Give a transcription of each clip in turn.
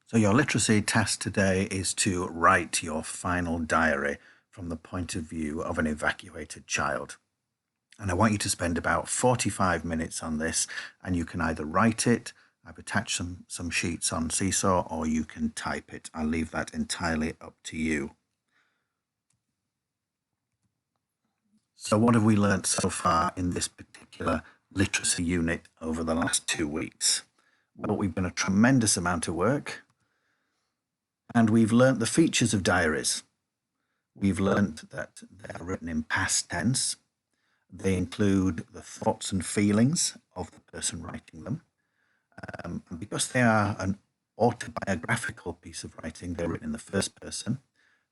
So your literacy task today is to write your final diary from the point of view of an evacuated child. And I want you to spend about 45 minutes on this, and you can either write it, I've attached some sheets on Seesaw, or you can type it. I'll leave that entirely up to you. So what have we learnt so far in this particular literacy unit over the last 2 weeks? Well, we've done a tremendous amount of work, and we've learnt the features of diaries. We've learnt that they are written in past tense. They include the thoughts and feelings of the person writing them. And because they are an autobiographical piece of writing, they're written in the first person.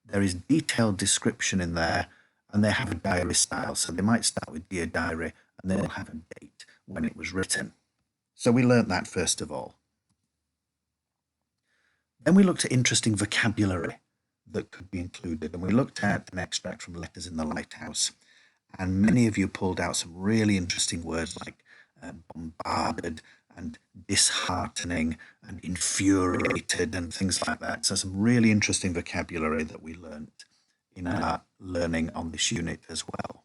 There is detailed description in there, and they have a diary style. So they might start with Dear Diary, and they'll have a date when it was written. So we learnt that first of all. Then we looked at interesting vocabulary that could be included, and we looked at an extract from Letters in the Lighthouse. And many of you pulled out some really interesting words like bombarded and disheartening and infuriated and things like that. So some really interesting vocabulary that we learnt in our learning on this unit as well.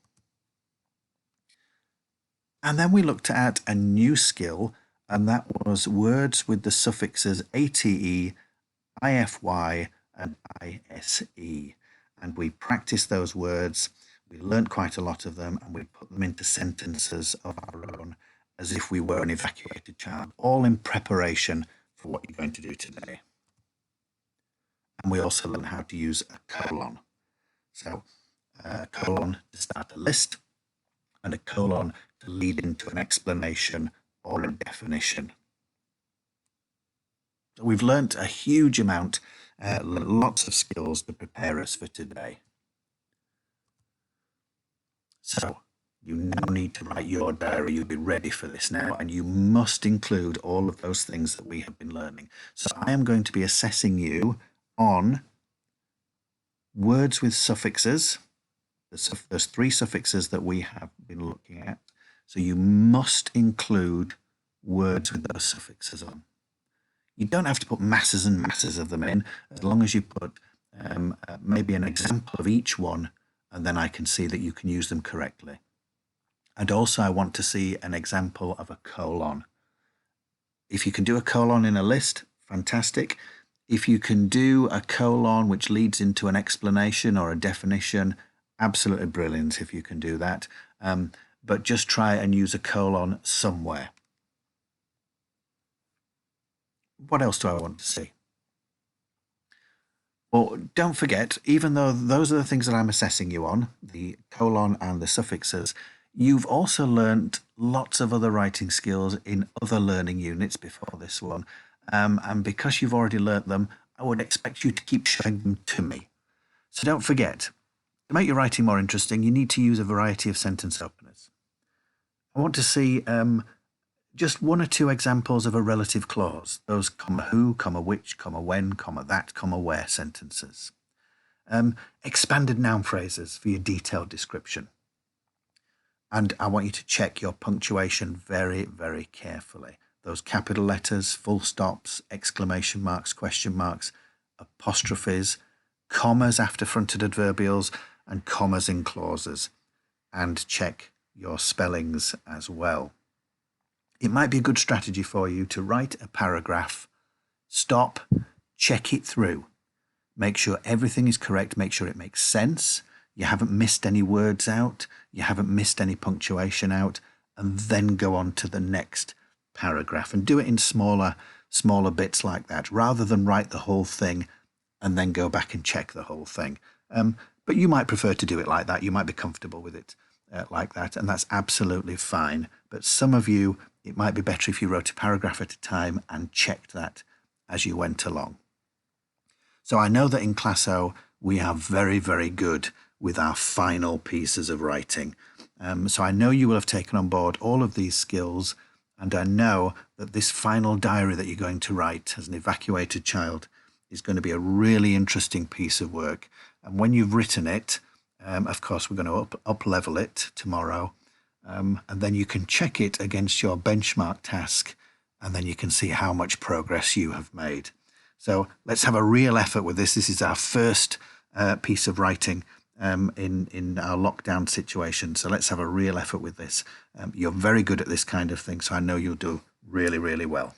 And then we looked at a new skill, and that was words with the suffixes ate, ify, and ise. And we practiced those words. We learned quite a lot of them, and we put them into sentences of our own as if we were an evacuated child, all in preparation for what you're going to do today. And we also learned how to use a colon. So a colon to start a list, and a colon to lead into an explanation or a definition. So we've learnt a huge amount, lots of skills to prepare us for today. So you now need to write your diary. You'll be ready for this now, and you must include all of those things that we have been learning. So I am going to be assessing you on words with suffixes. There's 3 suffixes that we have been looking at. So you must include words with those suffixes on. You don't have to put masses and masses of them in, as long as you put maybe an example of each one, and then I can see that you can use them correctly. And also I want to see an example of a colon. If you can do a colon in a list, fantastic. If you can do a colon which leads into an explanation or a definition, absolutely brilliant if you can do that. But just try and use a colon somewhere. What else do I want to see? Well, don't forget, even though those are the things that I'm assessing you on, the colon and the suffixes, you've also learnt lots of other writing skills in other learning units before this one. And because you've already learnt them, I would expect you to keep showing them to me. So don't forget, to make your writing more interesting, you need to use a variety of sentence openers. I want to see just 1 or 2 examples of a relative clause, those comma who, comma which, comma when, comma that, comma where sentences. Expanded noun phrases for your detailed description. And I want you to check your punctuation very, very carefully. Those capital letters, full stops, exclamation marks, question marks, apostrophes, commas after fronted adverbials, and commas in clauses. And check your spellings as well. It might be a good strategy for you to write a paragraph, stop, check it through, make sure everything is correct, make sure it makes sense, you haven't missed any words out, you haven't missed any punctuation out, and then go on to the next paragraph and do it in smaller bits like that, rather than write the whole thing and then go back and check the whole thing. But you might prefer to do it like that. You might be comfortable with it like that, and that's absolutely fine. But some of you, it might be better if you wrote a paragraph at a time and checked that as you went along. So I know that in Class O, we are very, very good with our final pieces of writing. So I know you will have taken on board all of these skills, and I know that this final diary that you're going to write as an evacuated child is going to be a really interesting piece of work. And when you've written it, of course, we're going to up-level it tomorrow, and then you can check it against your benchmark task, and then you can see how much progress you have made. So let's have a real effort with this. This is our first piece of writing in our lockdown situation. So let's have a real effort with this. You're very good at this kind of thing, so I know you'll do really, really well.